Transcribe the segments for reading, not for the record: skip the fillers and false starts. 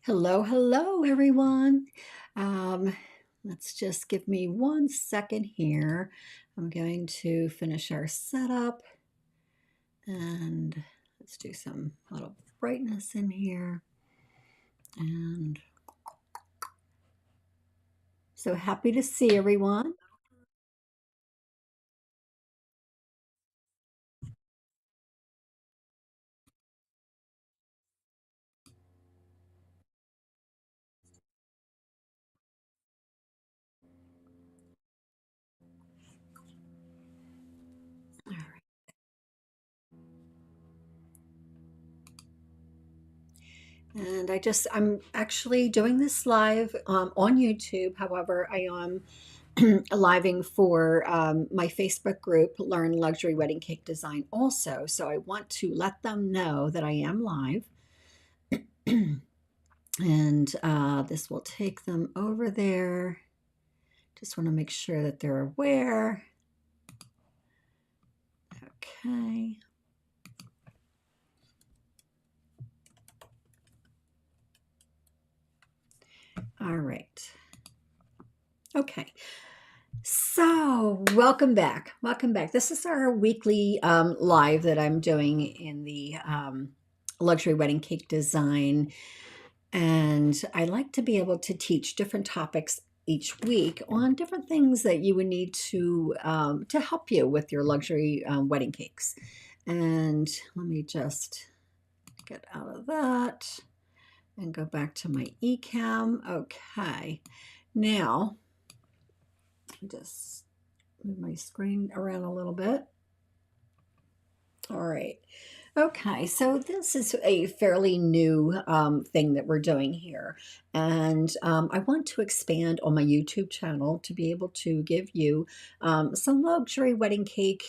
Hello, hello, everyone. Um, let's just give me 1 second here. I'm going to finish our setup and let's do some little brightness in here. And so happy to see everyone. All right. And I'm actually doing this live on YouTube. However, I am living for my Facebook group, Learn Luxury Wedding Cake Design, also. So I want to let them know that I am live. And this will take them over there. Just want to make sure that they're aware. Okay. All right. Okay. So, welcome back. Welcome back. This is our weekly live that I'm doing in the luxury wedding cake design. And I like to be able to teach different topics each week on different things that you would need to help you with your luxury wedding cakes. And let me just get out of that and go back to my eCam. Okay. Now, just move my screen around a little bit. All right. Okay, so this is a fairly new thing that we're doing here. And I want to expand on my YouTube channel to be able to give you some luxury wedding cake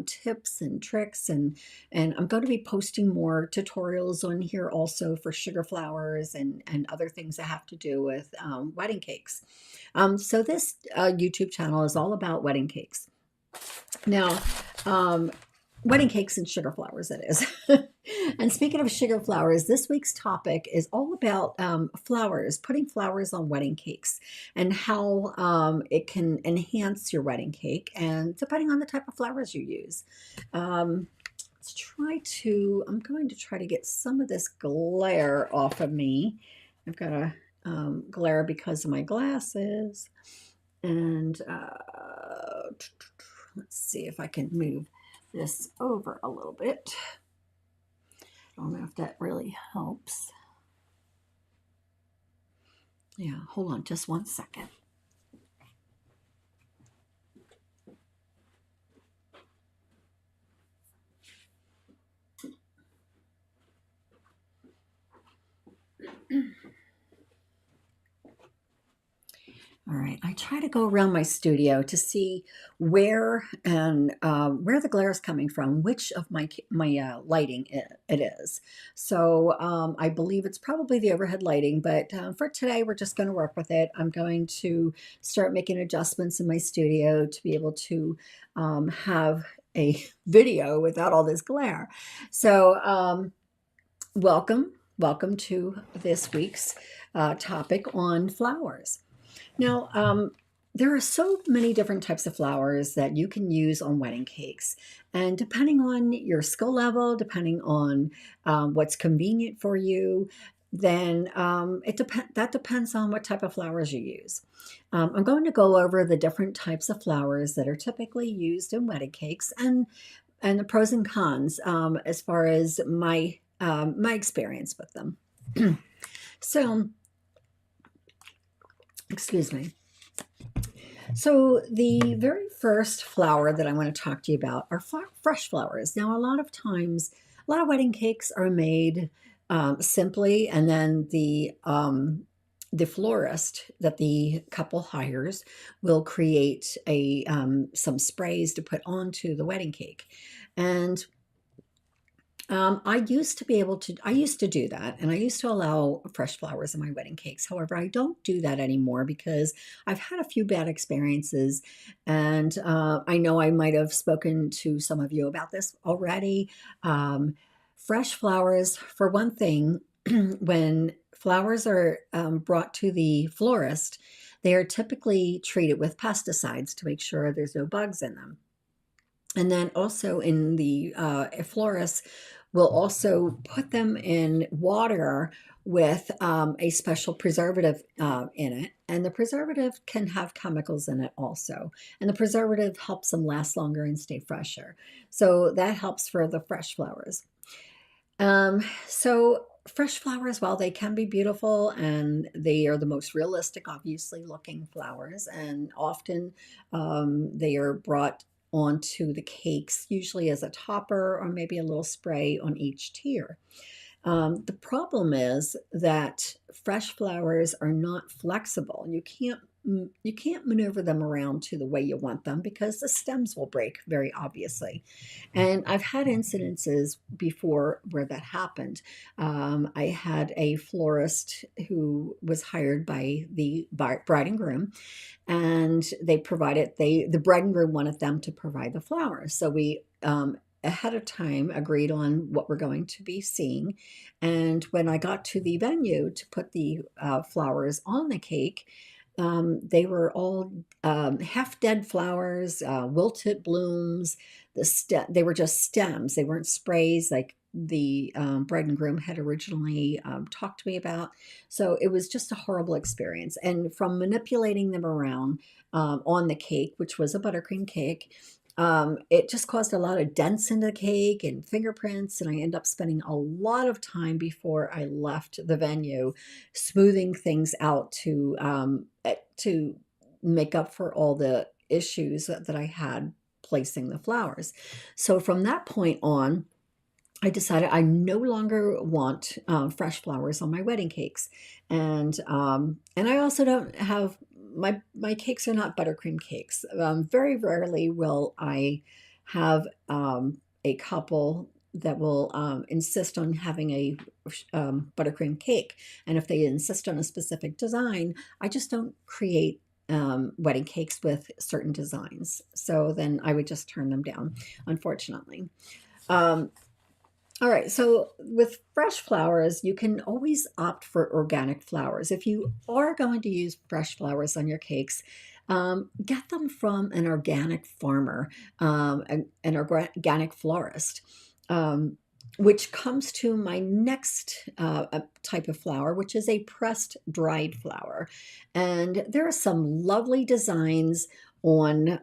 tips and tricks. And I'm going to be posting more tutorials on here also for sugar flowers and other things that have to do with wedding cakes. So this YouTube channel is all about wedding cakes. Now, um, wedding cakes and sugar flowers, it is. And speaking of sugar flowers, this week's topic is all about flowers, putting flowers on wedding cakes, and how it can enhance your wedding cake, and depending on the type of flowers you use. I'm going to try to get some of this glare off of me. I've got a glare because of my glasses. And let's see if I can move this over a little bit. I don't know if that really helps. Yeah, hold on just 1 second. All right, I try to go around my studio to see where the glare is coming from, which of my lighting it is. So I believe it's probably the overhead lighting, but for today we're just going to work with it. I'm going to start making adjustments in my studio to be able to have a video without all this glare. So welcome to this week's topic on flowers. Now, there are so many different types of flowers that you can use on wedding cakes. And depending on your skill level, depending on what's convenient for you, then that depends on what type of flowers you use. I'm going to go over the different types of flowers that are typically used in wedding cakes and the pros and cons as far as my experience with them. So, excuse me. So, the very first flower that I want to talk to you about are fresh flowers. Now, a lot of times, a lot of wedding cakes are made simply, and then the florist that the couple hires will create some sprays to put onto the wedding cake. And I used to do that, and I used to allow fresh flowers in my wedding cakes. However, I don't do that anymore because I've had a few bad experiences, and I know I might have spoken to some of you about this already. Fresh flowers, for one thing, when flowers are brought to the florist, they are typically treated with pesticides to make sure there's no bugs in them. And then also in the florist will also put them in water with a special preservative in it. And the preservative can have chemicals in it also. And the preservative helps them last longer and stay fresher. So that helps for the fresh flowers. So fresh flowers, while they can be beautiful and they are the most realistic, obviously looking flowers, and often they are brought onto the cakes, usually as a topper or maybe a little spray on each tier. The problem is that fresh flowers are not flexible. You can't maneuver them around to the way you want them because the stems will break very obviously. And I've had incidences before where that happened. I had a florist who was hired by the bride and groom, and the bride and groom wanted them to provide the flowers. So we ahead of time agreed on what we're going to be seeing. And when I got to the venue to put the flowers on the cake, they were all half dead flowers, wilted blooms. They were just stems. They weren't sprays like the bride and groom had originally talked to me about. So it was just a horrible experience. And from manipulating them around on the cake, which was a buttercream cake, it just caused a lot of dents in the cake and fingerprints, and I ended up spending a lot of time before I left the venue smoothing things out to make up for all the issues that I had placing the flowers. So from that point on, I decided I no longer want fresh flowers on my wedding cakes, and I also don't have my cakes are not buttercream cakes. Very rarely will I have a couple that will insist on having a buttercream cake, and if they insist on a specific design, I just don't create wedding cakes with certain designs. So then I would just turn them down, unfortunately. Um, all right, so with fresh flowers, you can always opt for organic flowers. If you are going to use fresh flowers on your cakes, get them from an organic farmer, an organic florist, um, which comes to my next type of flower, which is a pressed dried flower. And there are some lovely designs on.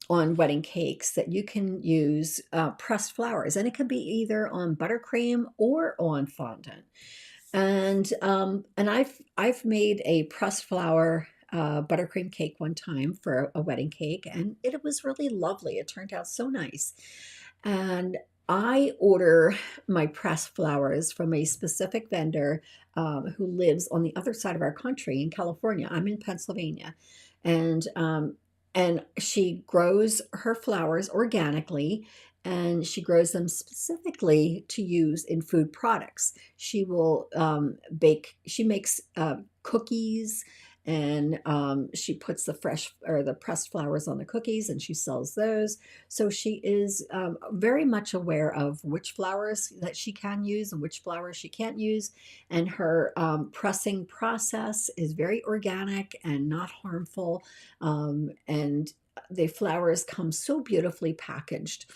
On wedding cakes that you can use pressed flowers, and it can be either on buttercream or on fondant. And I've made a pressed flower buttercream cake one time for a wedding cake, and it was really lovely. It turned out so nice. And I order my pressed flowers from a specific vendor who lives on the other side of our country in California. I'm in Pennsylvania, and she grows her flowers organically, and she grows them specifically to use in food products. She will she makes cookies, and she puts the fresh or the pressed flowers on the cookies and she sells those. So she is very much aware of which flowers that she can use and which flowers she can't use. And her pressing process is very organic and not harmful. And the flowers come so beautifully packaged.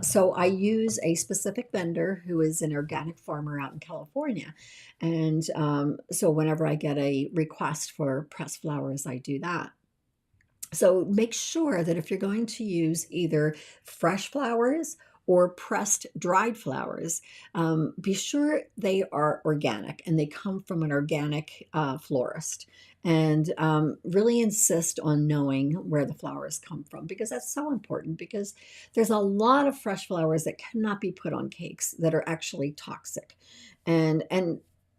So I use a specific vendor who is an organic farmer out in California. And so whenever I get a request for pressed flowers, I do that. So make sure that if you're going to use either fresh flowers or pressed dried flowers, be sure they are organic and they come from an organic florist. And really insist on knowing where the flowers come from, because that's so important, because there's a lot of fresh flowers that cannot be put on cakes that are actually toxic. And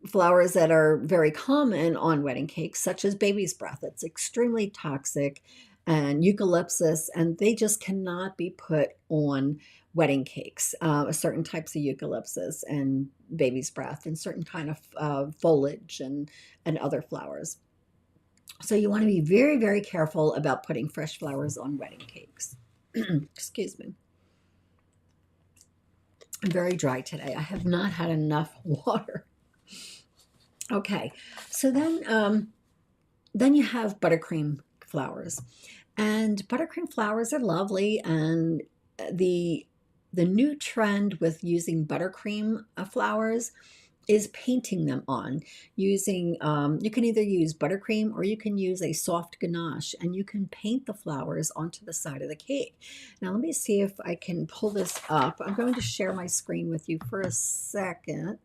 flowers that are very common on wedding cakes, such as baby's breath, it's extremely toxic, and eucalyptus, and they just cannot be put on wedding cakes. Certain types of eucalyptus and baby's breath, and certain kind of foliage and other flowers. So you want to be very, very careful about putting fresh flowers on wedding cakes. Excuse me. I'm very dry today. I have not had enough water. Okay, so then you have buttercream flowers, and buttercream flowers are lovely. And the the new trend with using buttercream flowers is painting them on using you can either use buttercream or you can use a soft ganache, and you can paint the flowers onto the side of the cake. Now let me see if I can pull this up. I'm going to share my screen with you for a second.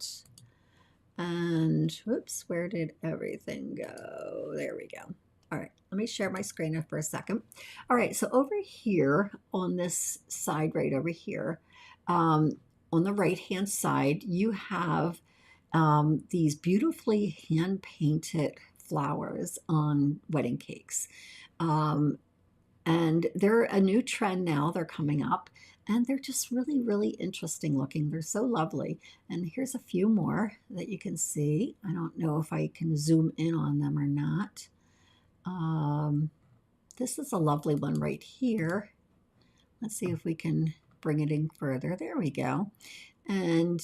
And whoops, where did everything go? There we go. All right, let me share my screen for a second. All right, so over here on this side, right over here, on the right-hand side, you have these beautifully hand-painted flowers on wedding cakes. Um, and they're a new trend now. They're coming up, and they're just really, really interesting looking. They're so lovely. And here's a few more that you can see. I don't know if I can zoom in on them or not. This is a lovely one right here. Let's see if we can bring it in further. There we go. And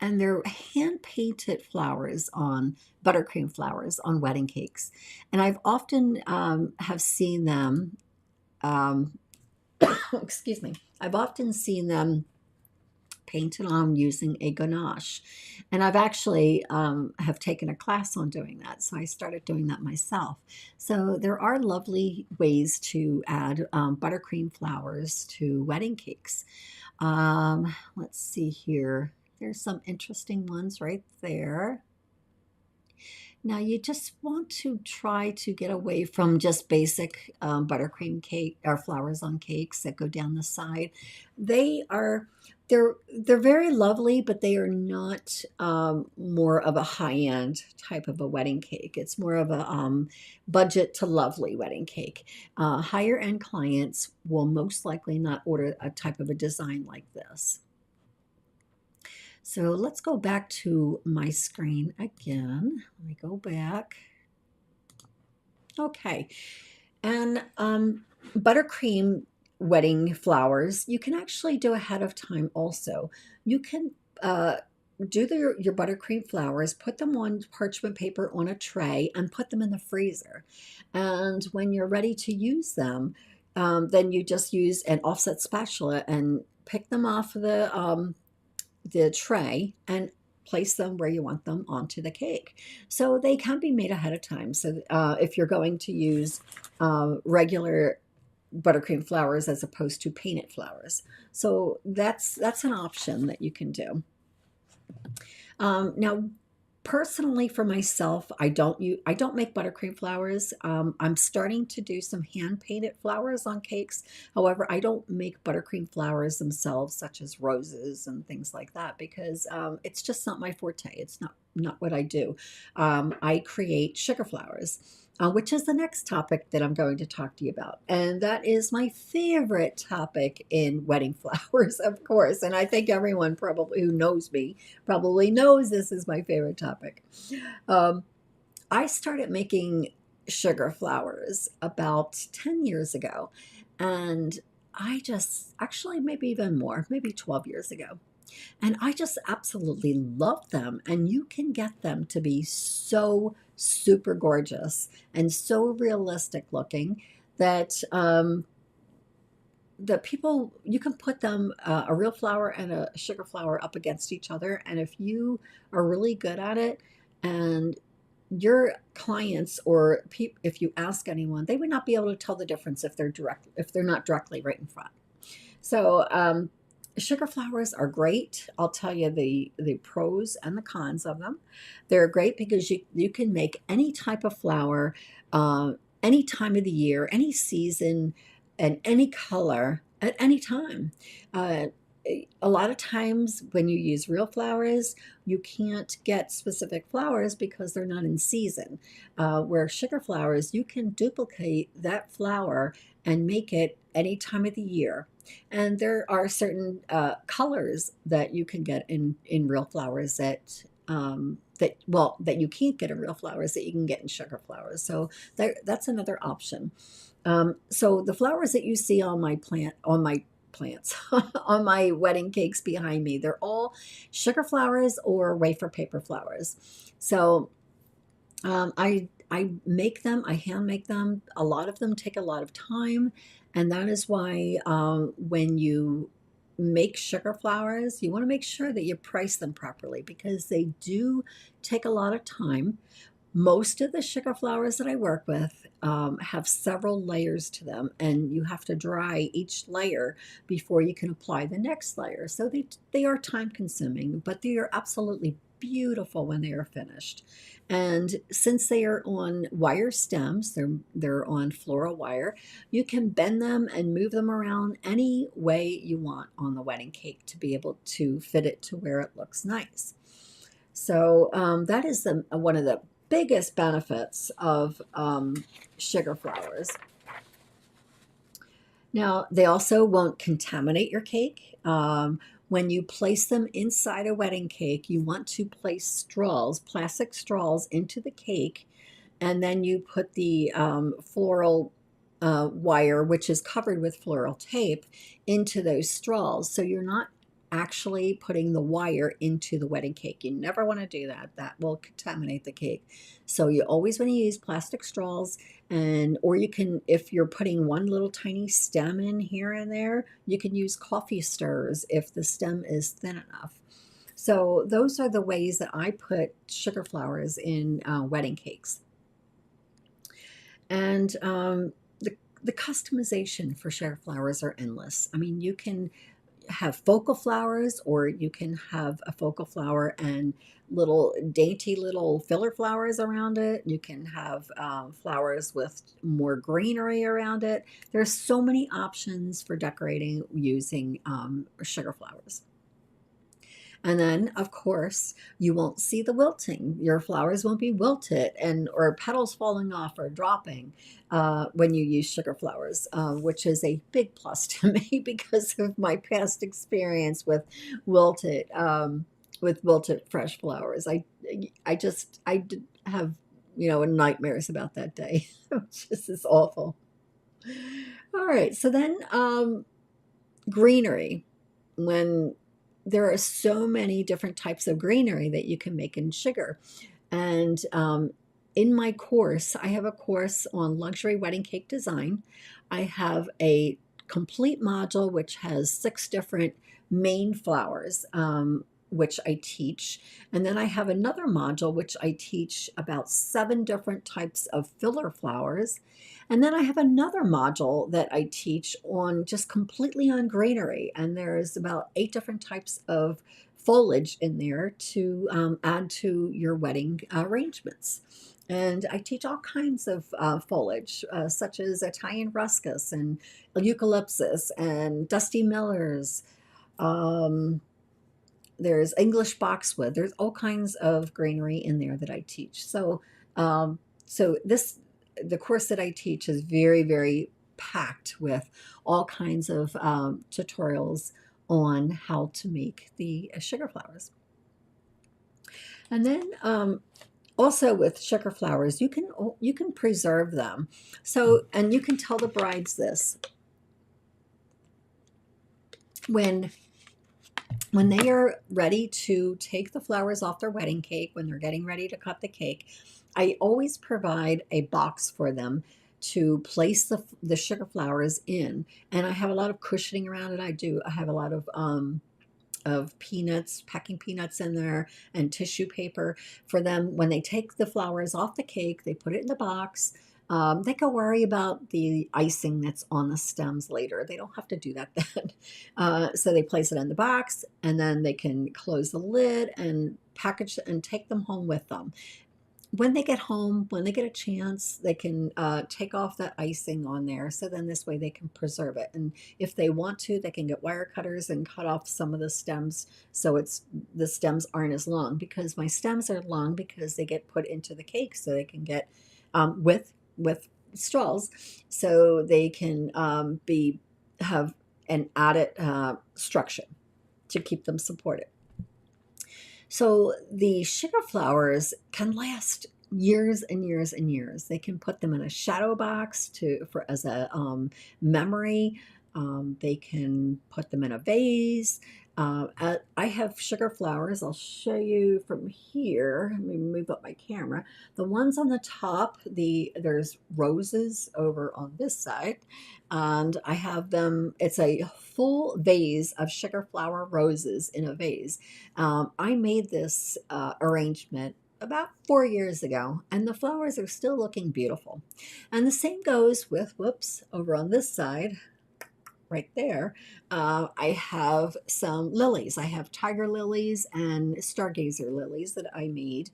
they're hand painted flowers on buttercream flowers on wedding cakes. And I've often have seen them excuse me, I've often seen them painted on using a ganache. And I've actually have taken a class on doing that. So I started doing that myself. So there are lovely ways to add buttercream flowers to wedding cakes. Let's see here. There's some interesting ones right there. Now you just want to try to get away from just basic buttercream cake or flowers on cakes that go down the side. They are they're very lovely, but they are not more of a high end type of a wedding cake. It's more of a budget to lovely wedding cake. Higher end clients will most likely not order a type of a design like this. So let's go back to my screen again. Let me go back. Okay. And buttercream wedding flowers, you can actually do ahead of time also. You can do your buttercream flowers, put them on parchment paper on a tray, and put them in the freezer. And when you're ready to use them, then you just use an offset spatula and pick them off the tray and place them where you want them onto the cake. So they can be made ahead of time. So if you're going to use regular buttercream flowers as opposed to painted flowers, so that's an option that you can do. Now, personally, for myself, I don't make buttercream flowers. I'm starting to do some hand painted flowers on cakes. However, I don't make buttercream flowers themselves, such as roses and things like that, because it's just not my forte. It's not what I do. I create sugar flowers. Which is the next topic that I'm going to talk to you about. And that is my favorite topic in wedding flowers, of course. And I think everyone probably who knows me probably knows this is my favorite topic. Um, I started making sugar flowers about 10 years ago. And I just, actually, maybe even more, maybe 12 years ago. And I just absolutely love them. And you can get them to be so super gorgeous and so realistic looking that that people you can put them a real flower and a sugar flower up against each other, and if you are really good at it and your clients or if you ask anyone, they would not be able to tell the difference if they're not directly right in front. So sugar flowers are great. I'll tell you the pros and the cons of them. They're great because you can make any type of flower, any time of the year, any season, and any color at any time. Uh, a lot of times when you use real flowers, you can't get specific flowers because they're not in season. Where sugar flowers, you can duplicate that flower and make it any time of the year. And there are certain colors that you can get in real flowers that you can't get in real flowers that you can get in sugar flowers. So that's another option. So the flowers that you see on my plants on my wedding cakes behind me. They're all sugar flowers or wafer paper flowers. So I make them, I hand make them. A lot of them take a lot of time, and that is why when you make sugar flowers, you want to make sure that you price them properly because they do take a lot of time. Most of the sugar flowers that I work with have several layers to them, and you have to dry each layer before you can apply the next layer. So they are time consuming, but they are absolutely beautiful when they are finished. And since they are on wire stems, they're on floral wire, you can bend them and move them around any way you want on the wedding cake to be able to fit it to where it looks nice. So that is one of the biggest benefits of sugar flowers. Now, they also won't contaminate your cake. When you place them inside a wedding cake, you want to place straws, plastic straws, into the cake, and then you put the floral wire, which is covered with floral tape, into those straws. So you're not actually putting the wire into the wedding cake. You never want to do that. That will contaminate the cake. So you always want to use plastic straws, and or you can, if you're putting one little tiny stem in here and there, you can use coffee stirrers if the stem is thin enough. So those are the ways that I put sugar flowers in wedding cakes. And the customization for sugar flowers are endless. I mean, you can have focal flowers, or you can have a focal flower and little dainty little filler flowers around it. You can have flowers with more greenery around it. There's so many options for decorating using sugar flowers. And then, of course, you won't see the wilting. Your flowers won't be wilted and or petals falling off or dropping when you use sugar flowers, which is a big plus to me because of my past experience with wilted fresh flowers. I did have nightmares about that day. It's just is awful. All right, so then greenery. When there are so many different types of greenery that you can make in sugar. And in my course, I have a course on luxury wedding cake design. I have a complete module which has 6 different main flowers, which I teach. And then I have another module which I teach about 7 different types of filler flowers. And then I have another module that I teach on just completely on greenery. And there's about 8 different types of foliage in there to add to your wedding arrangements. And I teach all kinds of foliage, such as Italian ruscus and eucalyptus and dusty millers. Um, there's English boxwood. There's all kinds of greenery in there that I teach. So the course that I teach is very, very packed with all kinds of tutorials on how to make the sugar flowers. And then also with sugar flowers, you can preserve them. So, and you can tell the brides this when they are ready to take the flowers off their wedding cake, when they're getting ready to cut the cake, I always provide a box for them to place the sugar flowers in. And I have a lot of cushioning around it. I have a lot of peanuts, packing peanuts in there, and tissue paper for them. When they take the flowers off the cake, they put it in the box. They can worry about the icing that's on the stems later. They don't have to do that then. So they place it in the box, and then they can close the lid and package and take them home with them. When they get home, when they get a chance, they can take off that icing on there. So then this way they can preserve it. And if they want to, they can get wire cutters and cut off some of the stems so the stems aren't as long, because my stems are long because they get put into the cake so they can get with straws, so they can have an added structure to keep them supported. So the sugar flowers can last years and years and years. They can put them in a shadow box as a memory. They can put them in a vase. I have sugar flowers. I'll show you from here. Let me move up my camera. The ones on the top, there's roses over on this side, and I have them. It's a full vase of sugar flower roses in a vase. I made this arrangement about 4 years ago, and the flowers are still looking beautiful. And the same goes with, whoops, over on this side, right there, I have some lilies. I have tiger lilies and stargazer lilies that I made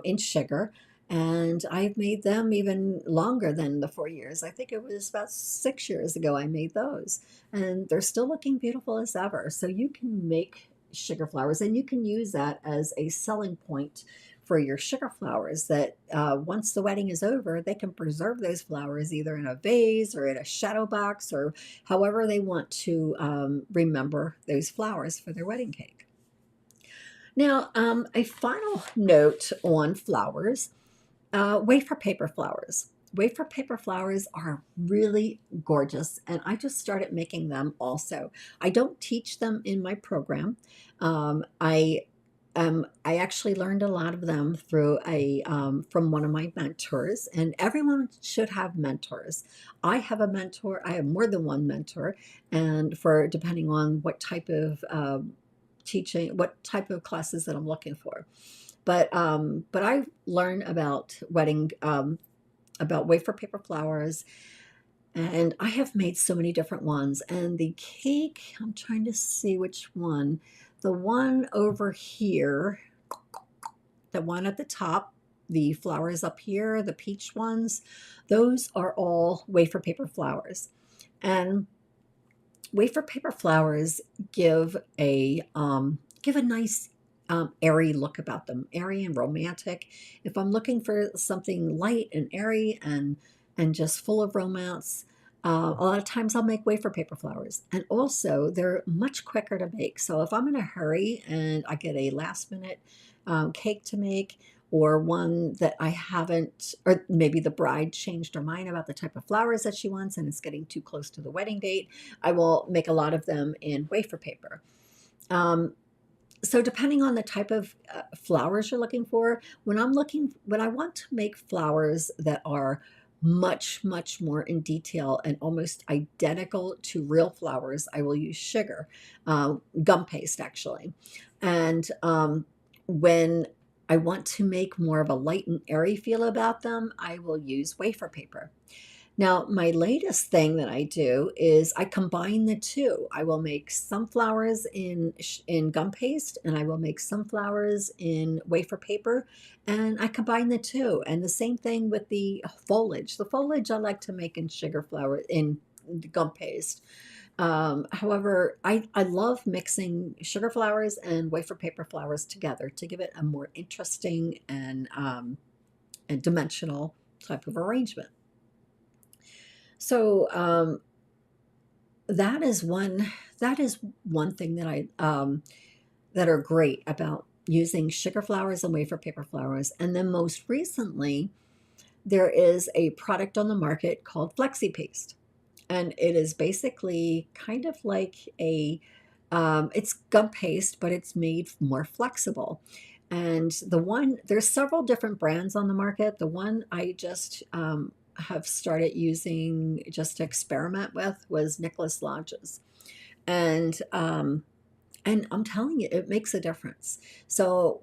in sugar. And I've made them even longer than the 4 years. I think it was about 6 years ago I made those. And they're still looking beautiful as ever. So you can make sugar flowers and you can use that as a selling point for your sugar flowers, that once the wedding is over, they can preserve those flowers either in a vase or in a shadow box or however they want to remember those flowers for their wedding cake. Now, a final note on flowers, wafer paper flowers. Wafer paper flowers are really gorgeous, and I just started making them also. I don't teach them in my program. I actually learned a lot of them through from one of my mentors, and everyone should have mentors. I have a mentor. I have more than one mentor, and for depending on what type of teaching, what type of classes that I'm looking for. But I learned about wedding about wafer paper flowers, and I have made so many different ones. And the cake, I'm trying to see which one. The one over here, the one at the top, the flowers up here, the peach ones, those are all wafer paper flowers. And wafer paper flowers give a nice airy look about them, airy and romantic. If I'm looking for something light and airy and just full of romance, a lot of times I'll make wafer paper flowers. And also, they're much quicker to make. So if I'm in a hurry and I get a last minute cake to make, or one that I haven't, or maybe the bride changed her mind about the type of flowers that she wants and it's getting too close to the wedding date, I will make a lot of them in wafer paper. So depending on the type of flowers you're looking for, when I want to make flowers that are much, much more in detail and almost identical to real flowers, I will use sugar, gum paste actually. And when I want to make more of a light and airy feel about them, I will use wafer paper. Now, my latest thing that I do is I combine the two. I will make sunflowers in gum paste, and I will make sunflowers in wafer paper, and I combine the two. And the same thing with the foliage. The foliage I like to make in sugar flour in gum paste. However, I love mixing sugar flowers and wafer paper flowers together to give it a more interesting and dimensional type of arrangement. So that is one thing that are great about using sugar flowers and wafer paper flowers. And then most recently, there is a product on the market called Flexi Paste, and it is basically kind of like it's gum paste, but it's made more flexible. And there's several different brands on the market. The one I just have started using just to experiment with was Nicholas Lodge's. And and I'm telling you, it makes a difference. So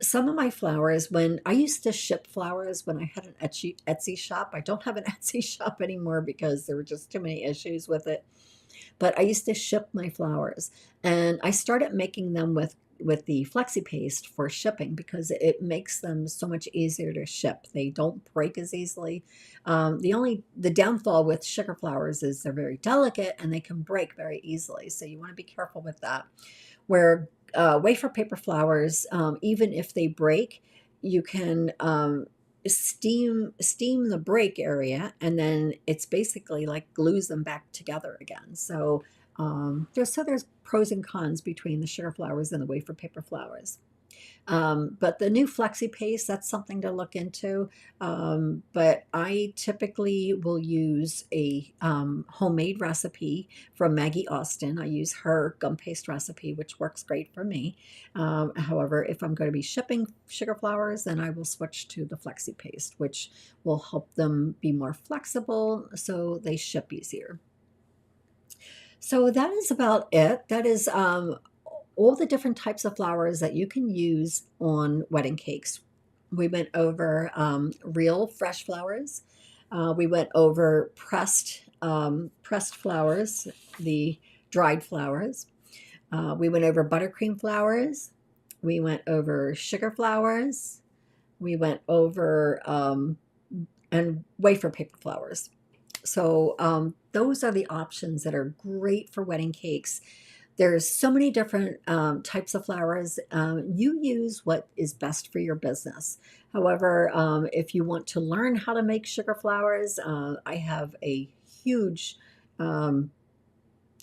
some of my flowers, when I used to ship flowers when I had an Etsy shop, I don't have an Etsy shop anymore because there were just too many issues with it. But I used to ship my flowers, and I started making them with the Flexi Paste for shipping because it makes them so much easier to ship. They don't break as easily. The downfall with sugar flowers is they're very delicate and they can break very easily. So you want to be careful with that. Where wafer paper flowers, even if they break, you can steam the break area, and then it's basically like glues them back together again. So there's pros and cons between the sugar flowers and the wafer paper flowers. But the new Flexi Paste, that's something to look into. But I typically will use a homemade recipe from Maggie Austin. I use her gum paste recipe, which works great for me. However, if I'm going to be shipping sugar flowers, then I will switch to the Flexi Paste, which will help them be more flexible so they ship easier. So that is about it. That is all the different types of flowers that you can use on wedding cakes. We went over real fresh flowers. We went over pressed flowers, the dried flowers. We went over buttercream flowers. We went over sugar flowers. We went over and wafer paper flowers. So those are the options that are great for wedding cakes. There's so many different types of flowers. You use what is best for your business. However, if you want to learn how to make sugar flowers, I have um,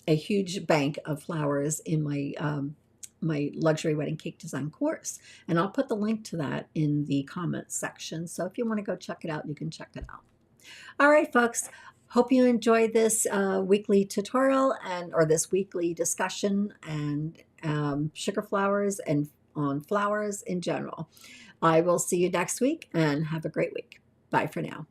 a huge bank of flowers in my luxury wedding cake design course, and I'll put the link to that in the comments section. So if you want to go check it out, you can check it out. All right, folks. Hope you enjoyed this weekly tutorial or this weekly discussion and sugar flowers and on flowers in general. I will see you next week and have a great week. Bye for now.